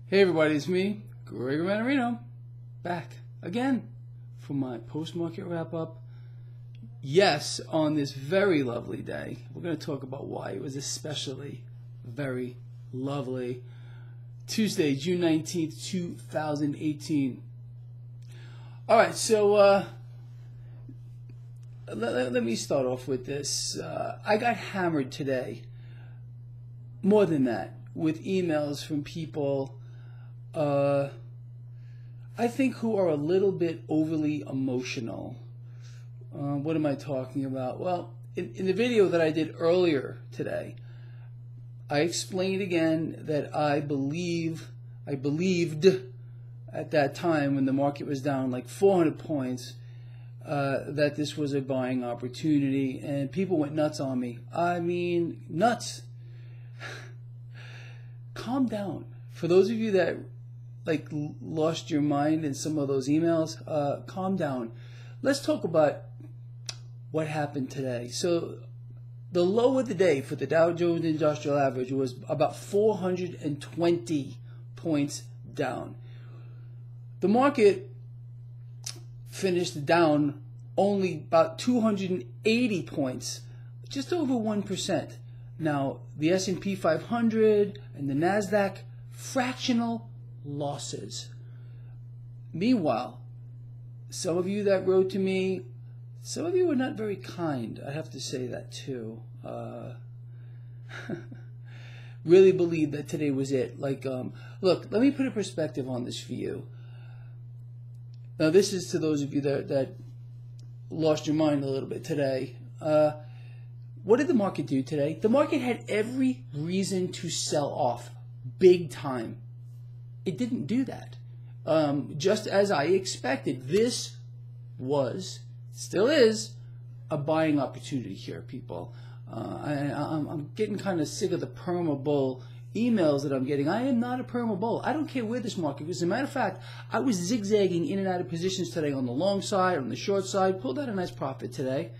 Hey everybody, it's me, Gregory Mannarino, back again for my post-market wrap-up. Yes, on this very lovely day, we're going to talk about why it was especially very lovely. Tuesday, June 19th, 2018. All right, so let me start off with this. I got hammered today, more than that, with emails from people I think who are a little bit overly emotional. What am I talking about? Well, in the video that I did earlier today, I explained again that I believed at that time when the market was down like 400 points that this was a buying opportunity, and people went nuts on me. I mean, nuts. Calm down. For those of you that like lost your mind in some of those emails, calm down. Let's talk about what happened today. So the low of the day for the Dow Jones Industrial Average was about 420 points down. The market finished down only about 280 points, just over 1%. Now, the S&P 500 and the NASDAQ, fractional losses. Meanwhile, some of you that wrote to me, some of you were not very kind. I have to say that too. Really believed that today was it. Like, look, let me put a perspective on this for you. Now, this is to those of you that lost your mind a little bit today. What did the market do today? The market had every reason to sell off big time. It didn't do that. Just as I expected, this was, still is, a buying opportunity here, people. I'm getting kind of sick of the perma bull emails that I'm getting. I am not a perma bull. I don't care where this market goes. As a matter of fact, I was zigzagging in and out of positions today on the long side, on the short side, pulled out a nice profit today.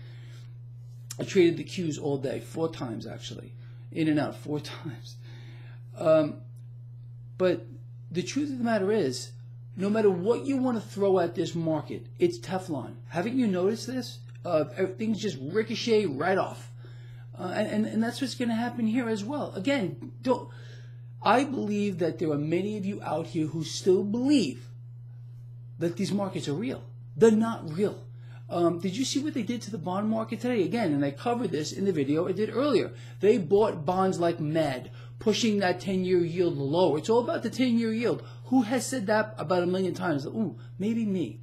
I traded the Qs all day, 4 times actually, in and out 4 times. But the truth of the matter is, no matter what you want to throw at this market, it's Teflon. Haven't you noticed this? Things just ricochet right off. And that's what's going to happen here as well. Again, I believe that there are many of you out here who still believe that these markets are real. They're not real. Did you see what they did to the bond market today? Again, and I covered this in the video I did earlier. They bought bonds like mad, pushing that 10-year yield lower. It's all about the 10-year yield. Who has said that about 1 million times? Ooh, maybe me.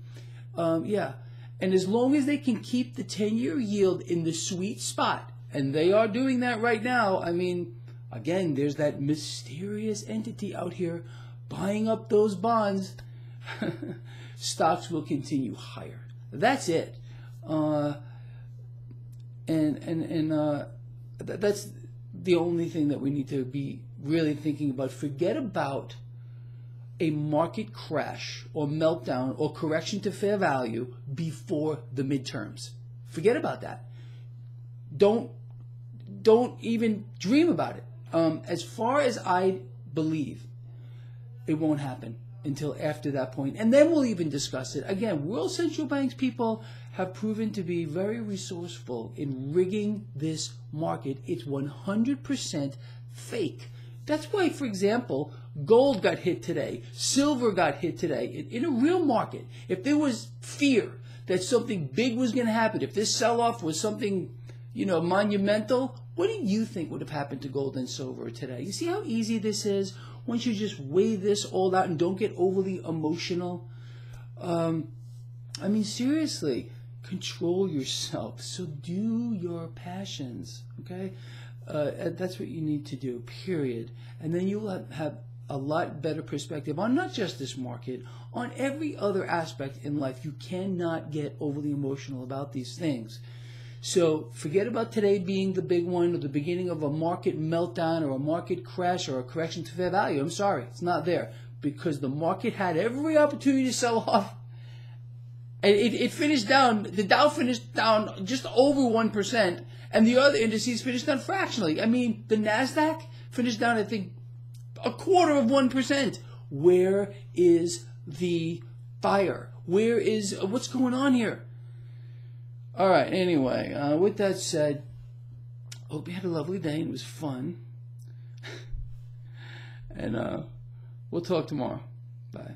Yeah. And as long as they can keep the 10-year yield in the sweet spot, and they are doing that right now, I mean, again, there's that mysterious entity out here buying up those bonds. Stocks will continue higher. That's it. That's the only thing that we need to be really thinking about. Forget about a market crash or meltdown or correction to fair value before the midterms. Forget about that. Don't even dream about it. As far as I believe, it won't happen until after that point, and then we'll even discuss it. Again, world central banks people have proven to be very resourceful in rigging this market. It's 100% fake. That's why, for example, gold got hit today, silver got hit today. In a real market, if there was fear that something big was going to happen, if this sell-off was something, monumental, what do you think would have happened to gold and silver today? You see how easy this is? Once you just weigh this all out and don't get overly emotional. I mean, seriously, control yourself. Subdue your passions, okay? That's what you need to do, period. And then you'll have a lot better perspective on not just this market, on every other aspect in life. You cannot get overly emotional about these things. So forget about today being the big one or the beginning of a market meltdown or a market crash or a correction to fair value. I'm sorry, it's not there, because the market had every opportunity to sell off. And it finished down, the Dow finished down just over 1%, and the other indices finished down fractionally. I mean, the NASDAQ finished down, I think, 1/4%. Where is the fire? What's going on here? All right, anyway, with that said, hope you had a lovely day and it was fun. And we'll talk tomorrow. Bye.